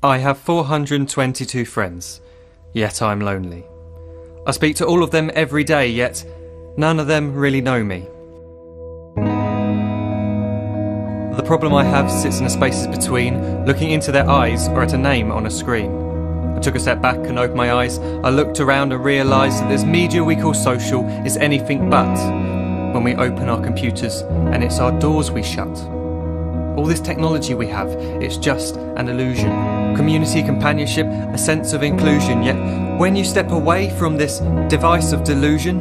I have 422 friends, yet I'm lonely. I speak to all of them every day, yet none of them really know me. The problem I have sits in the spaces between looking into their eyes or at a name on a screen. I took a step back and opened my eyes. I looked around and realised that this media we call social is anything but when we open our computers and it's our doors we shut. All this technology we have, it's just an illusion. Community, companionship, a sense of inclusion. Yet when you step away from this device of delusion,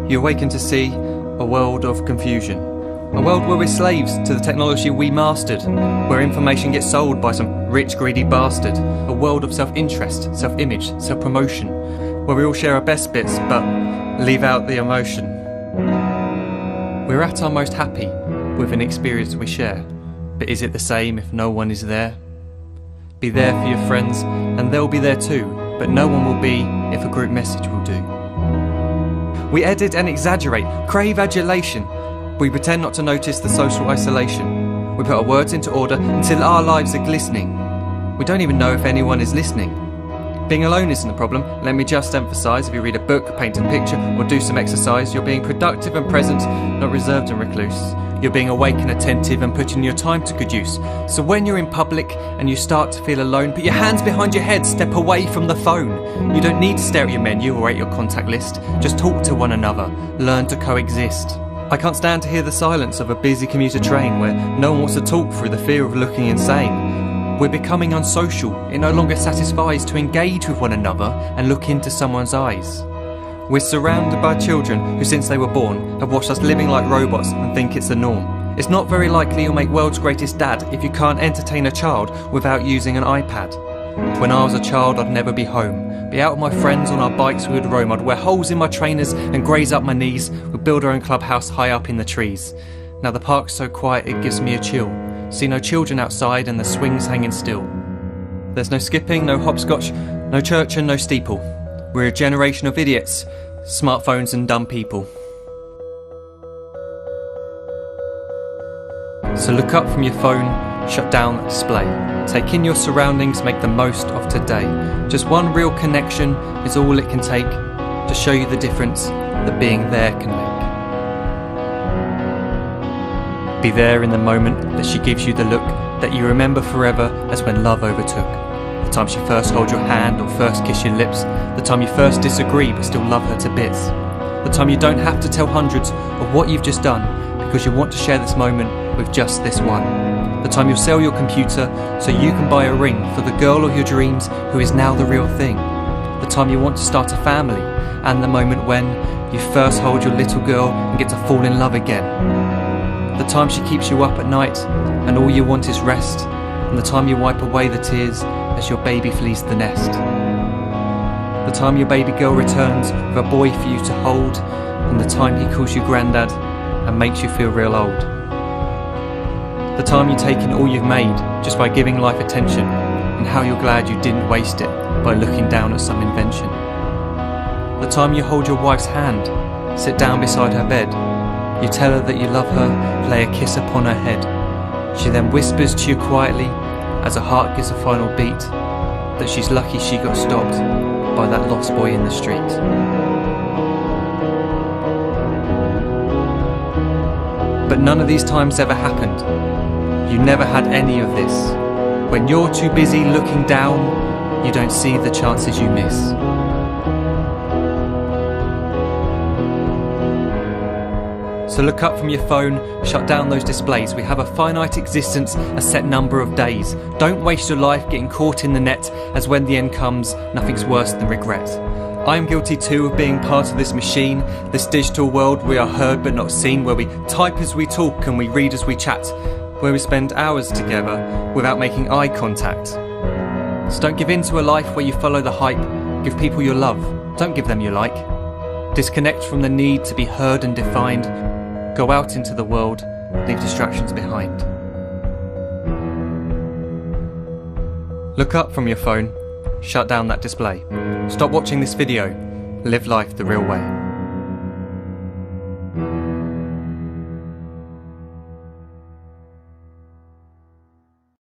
you awaken to see a world of confusion. A world where we're slaves to the technology we mastered, where information gets sold by some rich, greedy bastard. A world of self-interest, self-image, self-promotion, where we all share our best bits but leave out the emotion. We're at our most happy with an experience we share. But is it the same if no one is there? Be there for your friends and they'll be there too, but no one will be if a group message will do. We edit and exaggerate, crave adulation. We pretend not to notice the social isolation. We put our words into order until our lives are glistening. We don't even know if anyone is listening. Being alone isn't the problem. Let me just emphasise, if you read a book, paint a picture or do some exercise, you're being productive and present, not reserved and recluse. You're being awake and attentive and putting your time to good use. So when you're in public and you start to feel alone, put your hands behind your head, step away from the phone. You don't need to stare at your menu or at your contact list. Just talk to one another, learn to coexist. I can't stand to hear the silence of a busy commuter train where no one wants to talk through the fear of looking insane. We're becoming unsocial. It no longer satisfies to engage with one another and look into someone's eyes. We're surrounded by children who, since they were born, have watched us living like robots and think it's the norm. It's not very likely you'll make world's greatest dad if you can't entertain a child without using an iPad. When I was a child, I'd never be home. Be out with my friends on our bikes, we would roam. I'd wear holes in my trainers and graze up my knees. We'd build our own clubhouse high up in the trees. Now the park's so quiet it gives me a chill. See no children outside and the swings hanging still. There's no skipping, no hopscotch, no church and no steeple. We're a generation of idiots, smartphones and dumb people. So look up from your phone, shut down the display. Take in your surroundings, make the most of today. Just one real connection is all it can take to show you the difference that being there can make. Be there in the moment that she gives you the look that you remember forever as when love overtook. The time she first holds your hand or first kiss your lips. The time you first disagree but still love her to bits. The time you don't have to tell hundreds of what you've just done because you want to share this moment with just this one. The time you'll sell your computer so you can buy a ring for the girl of your dreams who is now the real thing. The time you want to start a family, and the moment when you first hold your little girl and get to fall in love again. The time she keeps you up at night and all you want is rest, and the time you wipe away the tears as your baby flees the nest. The time your baby girl returns with a boy for you to hold, and the time he calls you granddad and makes you feel real old. The time you take in all you've made just by giving life attention, and how you're glad you didn't waste it by looking down at some invention. The time you hold your wife's hand, sit down beside her bed, you tell her that you love her, lay a kiss upon her head. She then whispers to you quietly, as her heart gives a final beat, that she's lucky she got stopped by that lost boy in the street. But none of these times ever happened. You never had any of this. When you're too busy looking down, you don't see the chances you miss. So look up from your phone, shut down those displays. We have a finite existence, a set number of days. Don't waste your life getting caught in the net, as when the end comes, nothing's worse than regret. I am guilty too of being part of this machine, this digital world we are heard but not seen, where we type as we talk and we read as we chat, where we spend hours together without making eye contact. So don't give in to a life where you follow the hype. Give people your love, don't give them your like. Disconnect from the need to be heard and defined. Go out into the world, leave distractions behind. Look up from your phone, shut down that display. Stop watching this video, live life the real way.